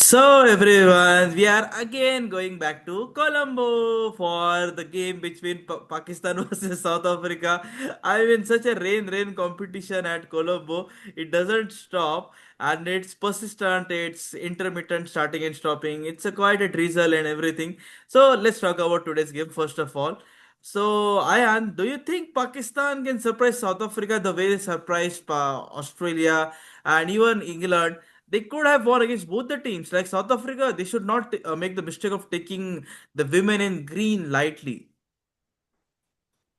So everyone, we are again going back to Colombo for the game between Pakistan versus South Africa. I'm in such a rain competition at Colombo. It doesn't stop and it's persistent, it's intermittent starting and stopping. It's a quite a drizzle and everything. So let's talk about today's game first of all. So Ayan, do you think Pakistan can surprise South Africa the way they surprised Australia and even England? They could have won against both the teams. Like South Africa, they should not make the mistake of taking the women in green lightly.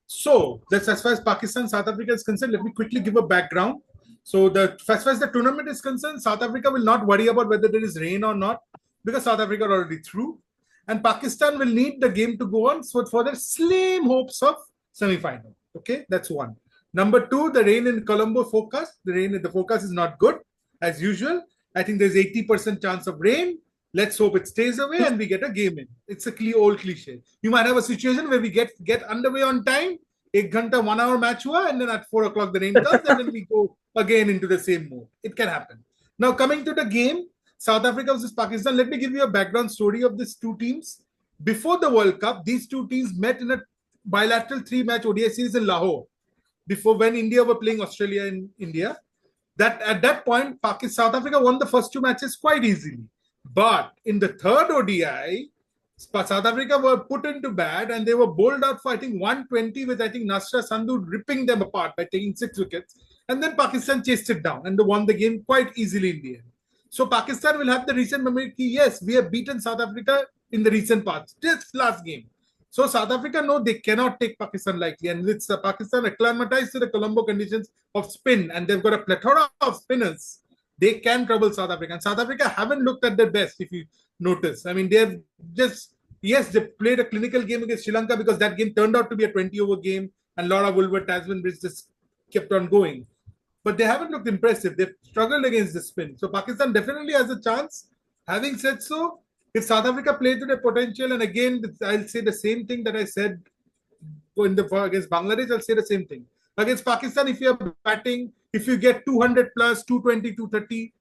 So that's as far as Pakistan, South Africa is concerned. Let me quickly give a background. So as far as the tournament is concerned, South Africa will not worry about whether there is rain or not because South Africa are already through, and Pakistan will need the game to go on so for their slim hopes of semi-final. Okay, that's one. Number two, the rain in Colombo forecast. The forecast is not good as usual. I think there's 80% chance of rain. Let's hope it stays away and we get a game in. It's a old cliche. You might have a situation where we get underway on time, 1 ghanta, 1 hour match hua, and then at 4 o'clock the rain comes, and then we go again into the same mode. It can happen. Now coming to the game, South Africa versus Pakistan. Let me give you a background story of these two teams. Before the World Cup, these two teams met in a bilateral three-match ODI series in Lahore. Before when India were playing Australia in India, that at that point, Pakistan, South Africa won the first two matches quite easily. But in the third ODI, South Africa were put into bad and they were bowled out for I think 120 with I think Nasra Sandhu ripping them apart by taking 6 wickets. And then Pakistan chased it down and they won the game quite easily in the end. So Pakistan will have the recent memory. Yes, we have beaten South Africa in the recent past, just last game. So South Africa, no, they cannot take Pakistan lightly, and it's Pakistan acclimatized to the Colombo conditions of spin, and they've got a plethora of spinners. They can trouble South Africa, and South Africa haven't looked at their best. If you notice, I mean, they've just they played a clinical game against Sri Lanka because that game turned out to be a 20-over game, and Laura Woolver, Tasman Bridge just kept on going. But they haven't looked impressive. They've struggled against the spin. So Pakistan definitely has a chance. Having said so, if South Africa play to their potential, and again, I'll say the same thing that I said against Bangladesh, I'll say the same thing. Against Pakistan, if you're batting, if you get 200 plus, 220, 230,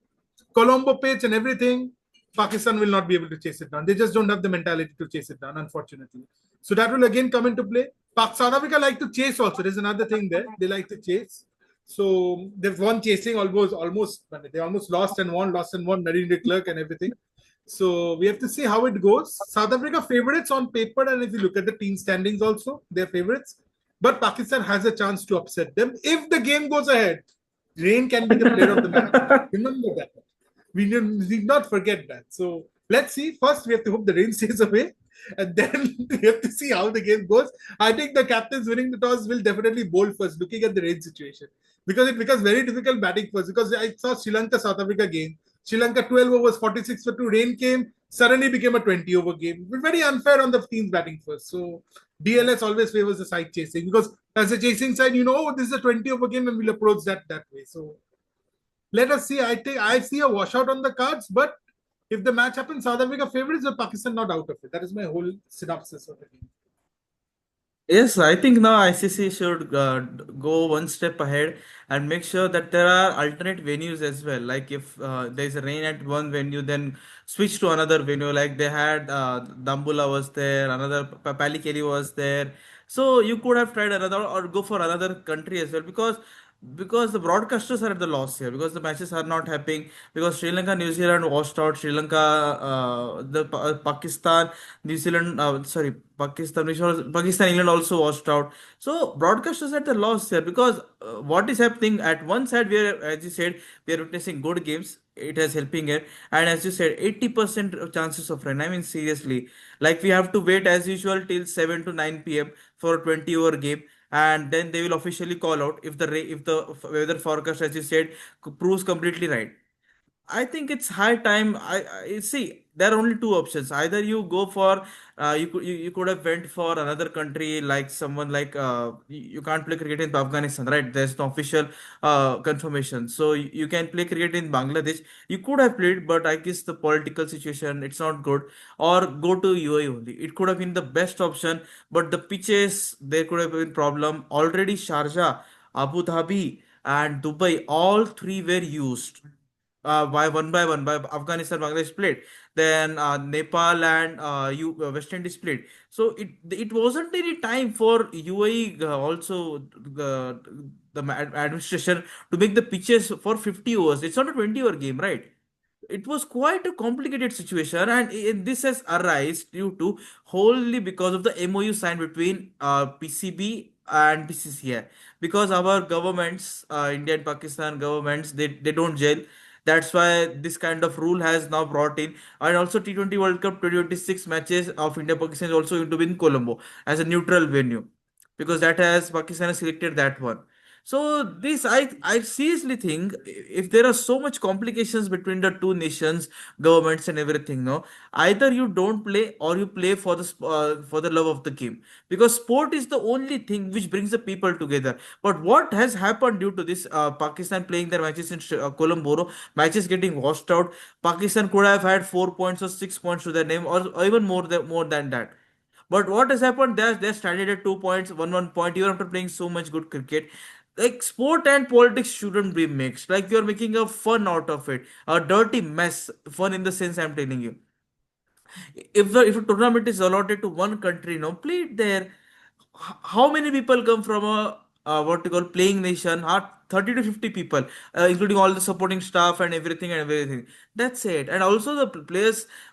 Colombo pitch and everything, Pakistan will not be able to chase it down. They just don't have the mentality to chase it down, unfortunately. So that will again come into play. South Africa like to chase also. There's another thing there. They like to chase. So they've won chasing almost they almost lost and won, Narendra de Klerk and everything. So we have to see how it goes. South Africa favorites on paper, and if you look at the team standings also, they're favorites. But Pakistan has a chance to upset them if the game goes ahead. Rain can be the player of the match. Remember that. We need not forget that. So let's see. First, we have to hope the rain stays away, and then we have to see how the game goes. I think the captains winning the toss will definitely bowl first, looking at the rain situation, because it becomes very difficult batting first. Because I saw Sri Lanka South Africa game. Sri Lanka 12 overs, 46 for 2. Rain came, suddenly became a 20-over game. Very unfair on the teams batting first. So DLS always favors the side chasing because as a chasing side, this is a 20-over game and we'll approach that way. So let us see. I see a washout on the cards, but if the match happens, South Africa favorites, but Pakistan not out of it. That is my whole synopsis of the game. Yes, I think now ICC should go one step ahead and make sure that there are alternate venues as well. Like if there's a rain at one venue, then switch to another venue. Like they had Dambula was there, another Palikeli was there. So you could have tried another or go for another country as well because the broadcasters are at the loss here because the matches are not happening because Sri Lanka, New Zealand washed out. Sri Lanka, Pakistan, New Zealand, sorry, Pakistan, England also washed out. So broadcasters at the loss here because what is happening at one side, where as you said, we are witnessing good games. It is helping it, and as you said, 80% of chances of rain. I mean, seriously, like we have to wait as usual till 7 to 9 p.m. for a 20-over game, and then they will officially call out if if the weather forecast, as you said, proves completely right. I think it's high time. I see there are only two options. Either you go for you could have went for another country like someone like you can't play cricket in Afghanistan, right? There's no official confirmation. So you can play cricket in Bangladesh. You could have played, but I guess the political situation it's not good. Or go to UAE only. It could have been the best option, but the pitches there could have been problem. Already Sharjah, Abu Dhabi, and Dubai, all three were used by one by Afghanistan, Bangladesh played. Then Nepal and West Indies played. So it wasn't any time for UAE also administration to make the pitches for 50 overs. It's not a 20-over game, right? It was quite a complicated situation, and this has arisen due to wholly because of the MOU signed between PCB and BCCI. Because our governments, India and Pakistan governments, they don't gel. That's why this kind of rule has now brought in, and also T20 World Cup 2026 matches of India Pakistan is also going to be in Colombo as a neutral venue, because that has Pakistan has selected that one. So this I seriously think if there are so much complications between the two nations, governments and everything, no, either you don't play or you play for for the love of the game, because sport is the only thing which brings the people together. But what has happened due to this Pakistan playing their matches in Colombo, matches getting washed out. Pakistan could have had 4 points or 6 points to their name, or even more than that. But what has happened? They're stranded at 2 points, one point, even after playing so much good cricket. Like sport and politics shouldn't be mixed. Like you're making a fun out of it, a dirty mess. Fun in the sense I'm telling you, if a tournament is allotted to one country, no, play it there. How many people come from a what you call playing nation? 30 to 50 people, including all the supporting staff and everything. That's it. And also the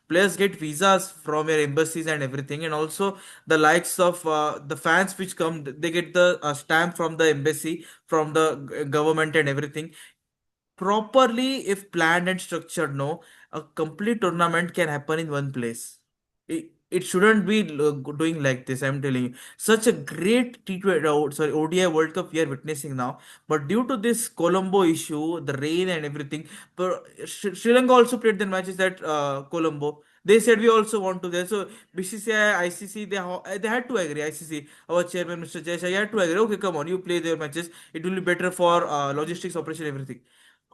players get visas from your embassies and everything, and also the likes of the fans which come, they get the stamp from the embassy, from the government and everything. Properly, if planned and structured, no, a complete tournament can happen in one place. It shouldn't be doing like this, I'm telling you. Such a great T20, ODI World Cup we are witnessing now, but due to this Colombo issue, the rain and everything, but Sri Lanka also played their matches at Colombo. They said we also want to there. So BCCI, ICC, they had to agree. ICC, our chairman Mr. Jayasha, he had to agree. Okay, come on, you play their matches. It will be better for logistics, operation, everything.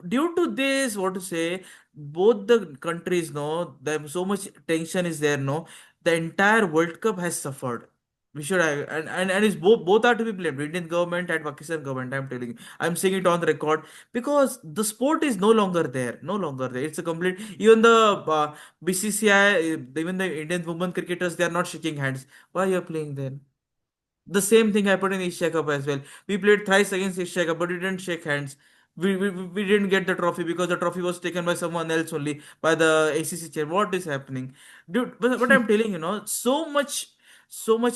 Due to this, what to say, both the countries know that so much tension is there, no, the entire World Cup has suffered. We should have, and it's both are to be blamed, Indian government and Pakistan government, I'm telling you. I'm saying it on the record, because the sport is no longer there, no longer there. It's a complete, even the BCCI, even the Indian women cricketers, they are not shaking hands. Why you're playing then? The same thing happened in Asia Cup as well. We played thrice against Asia Cup, but we didn't shake hands. We didn't get the trophy because the trophy was taken by someone else only, by the ACC chair. What is happening? Dude, but what I'm telling you, know, so much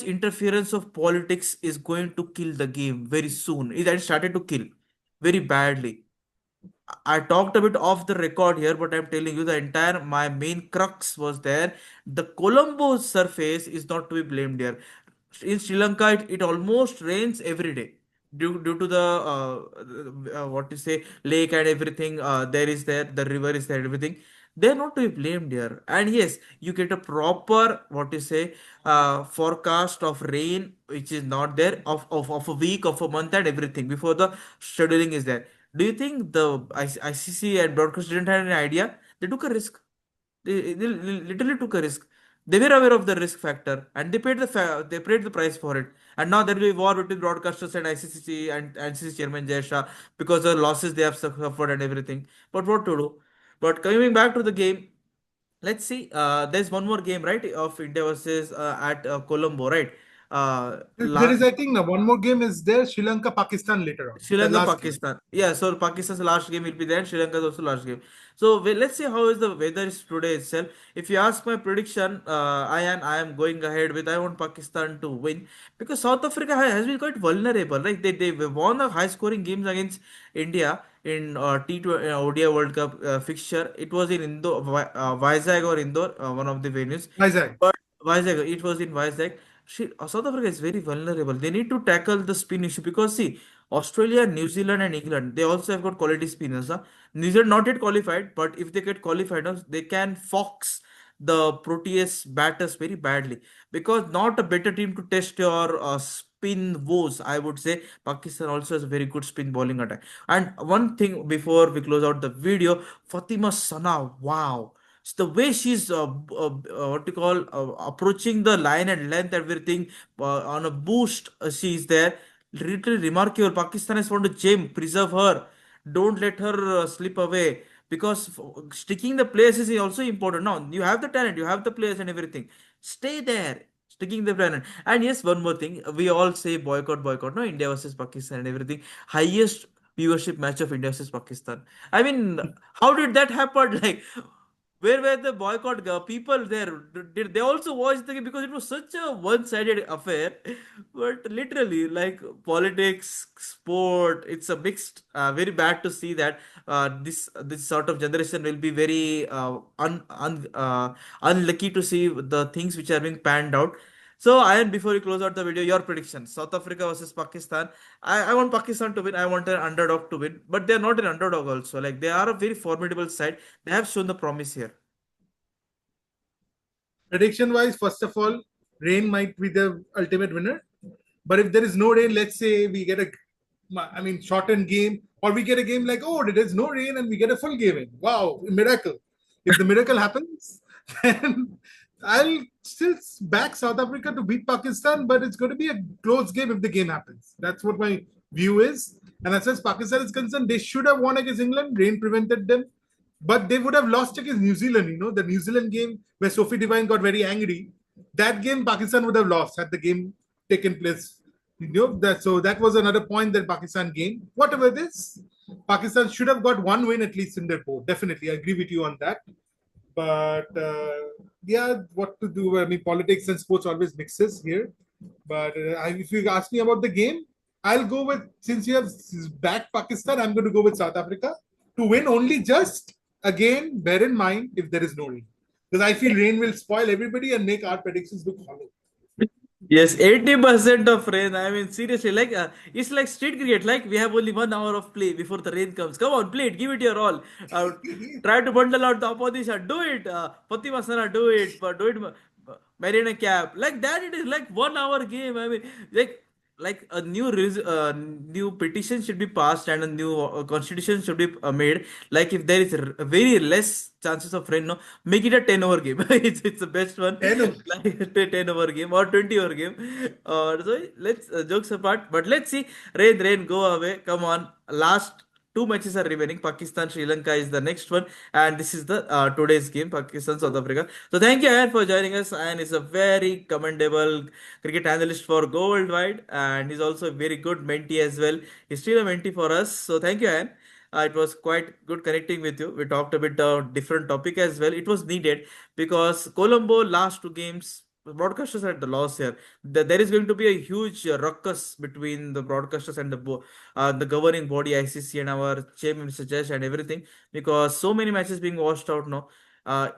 interference of politics is going to kill the game very soon. It had started to kill very badly. I talked a bit off the record here, but I'm telling you the entire my main crux was there. The Colombo surface is not to be blamed here. In Sri Lanka, it almost rains every day due to the what you say, lake and everything. There is there, the river is there, everything. They're not to be blamed here. And yes, you get a proper what you say forecast of rain, which is not there of a week, of a month, and everything before the scheduling is there. Do you think the ICC and broadcast didn't have any idea? They took a risk. They literally took a risk. They were aware of the risk factor, and they paid the price for it. And now there will be war between broadcasters and ICC and ICC chairman Jay Shah, because of the losses they have suffered and everything. But what to do? But coming back to the game, let's see. There's one more game, right, of India versus at Colombo, right? There is, I think, one more game is there. Sri Lanka, Pakistan later on. Sri The Lanka, last game. Pakistan. Yeah, so Pakistan's last game will be there. Sri Lanka's also last game. So let's see how is the weather is today itself. If you ask my prediction, I am going ahead with I want Pakistan to win, because South Africa has been quite vulnerable. Right, they won a high scoring games against India in T20 ODI World Cup fixture. It was in Vizag or Indore, one of the venues. Vizag. But Vizag, it was in Vizag. South Africa is very vulnerable. They need to tackle the spin issue, because see, Australia, New Zealand, and England, they also have got quality spinners. Huh? New Zealand not yet qualified, but if they get qualified, they can fox the Proteus batters very badly, because not a better team to test your spin woes. I would say Pakistan also has a very good spin bowling attack. And one thing before we close out the video, Fatima Sana, wow. So the way she's what you call approaching the line and length, everything on a boost, she's there. Literally remarkable. Pakistan has found a gem. Preserve her. Don't let her slip away. because sticking the players is also important. Now you have the talent, you have the players and everything. Stay there, sticking the talent. And yes, one more thing, we all say boycott, boycott. No, India versus Pakistan and everything. Highest viewership match of India versus Pakistan. I mean, how did that happen? Like, where were the boycott people there? Did they also watch the game? Because it was such a one-sided affair. But literally, like politics, sport, it's a mixed. Very bad to see that this sort of generation will be very unlucky to see the things which are being panned out. So, Ayan, before you close out the video, your prediction: South Africa versus Pakistan. I want Pakistan to win. I want an underdog to win, but they're not an underdog also. Like they are a very formidable side. They have shown the promise here. Prediction wise, first of all, rain might be the ultimate winner. But if there is no rain, let's say we get a, I mean, shortened game, or we get a game like, oh, there is no rain and we get a full game in. Wow, a miracle. If the miracle happens, then I'll still back South Africa to beat Pakistan, but it's going to be a close game if the game happens. That's what my view is. And as far as Pakistan is concerned, they should have won against England. Rain prevented them. But they would have lost against New Zealand. You know, the New Zealand game where Sophie Devine got very angry. That game, Pakistan would have lost had the game taken place. You know, so that was another point that Pakistan gained. Whatever it is, Pakistan should have got one win at least in their pool. Definitely, I agree with you on that. But yeah, what to do? I mean, politics and sports always mixes here. But if you ask me about the game, I'll go with, since you have backed Pakistan, I'm going to go with South Africa to win only just, again, bear in mind if there is no rain. Because I feel rain will spoil everybody and make our predictions look hollow. Yes, 80% of rain. I mean, seriously, like it's like street cricket. Like we have only 1 hour of play before the rain comes. Come on, play it. Give it your all. Try to bundle out the opposition. Do it. Fatima Sana, do it. But do it. Marina Cap. Like that. It is like 1 hour game. I mean, like a new petition should be passed and a new constitution should be made. Like if there is very less chances of rain, no, make it a 10 over game. It's the best one. 10 Like a 10 over game or 20 over game. So let's jokes apart, but let's see. Rain, go away. Come on. Last two matches are remaining. Pakistan, Sri Lanka is the next one, and this is the today's game, Pakistan, South Africa. So thank you, Ayan, for joining us. Ayan is a very commendable cricket analyst for Go Worldwide, and he's also a very good mentee as well. He's still a mentee for us. So thank you, Ayan. It was quite good connecting with you. We talked a bit different topic as well. It was needed because Colombo last two games, broadcasters had the loss here. There is going to be a huge ruckus between the broadcasters and the governing body ICC and our chairman Mr. Judge and everything, because so many matches being washed out now.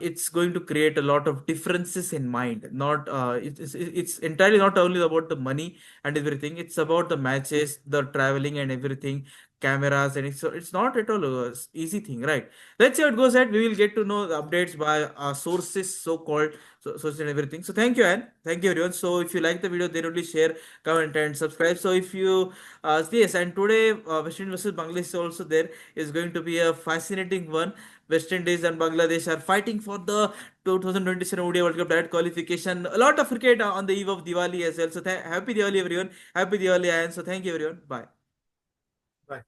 It's going to create a lot of differences in mind. Not it's entirely not only about the money and everything. It's about the matches, the traveling and everything, cameras, and it's not at all a easy thing, right? Let's see how it goes ahead. We will get to know the updates by sources, so called sources and everything. So thank you, Anne. Thank you, everyone. So if you like the video, then only share, comment, and subscribe. So if you yes, and today West Indies versus Bangladesh is also there, is going to be a fascinating one. West Indies and Bangladesh are fighting for the 2027 ODI World Cup direct qualification. A lot of cricket on the eve of Diwali as well. So happy Diwali, everyone. Happy Diwali, Anne. So thank you, everyone. Bye. Bye.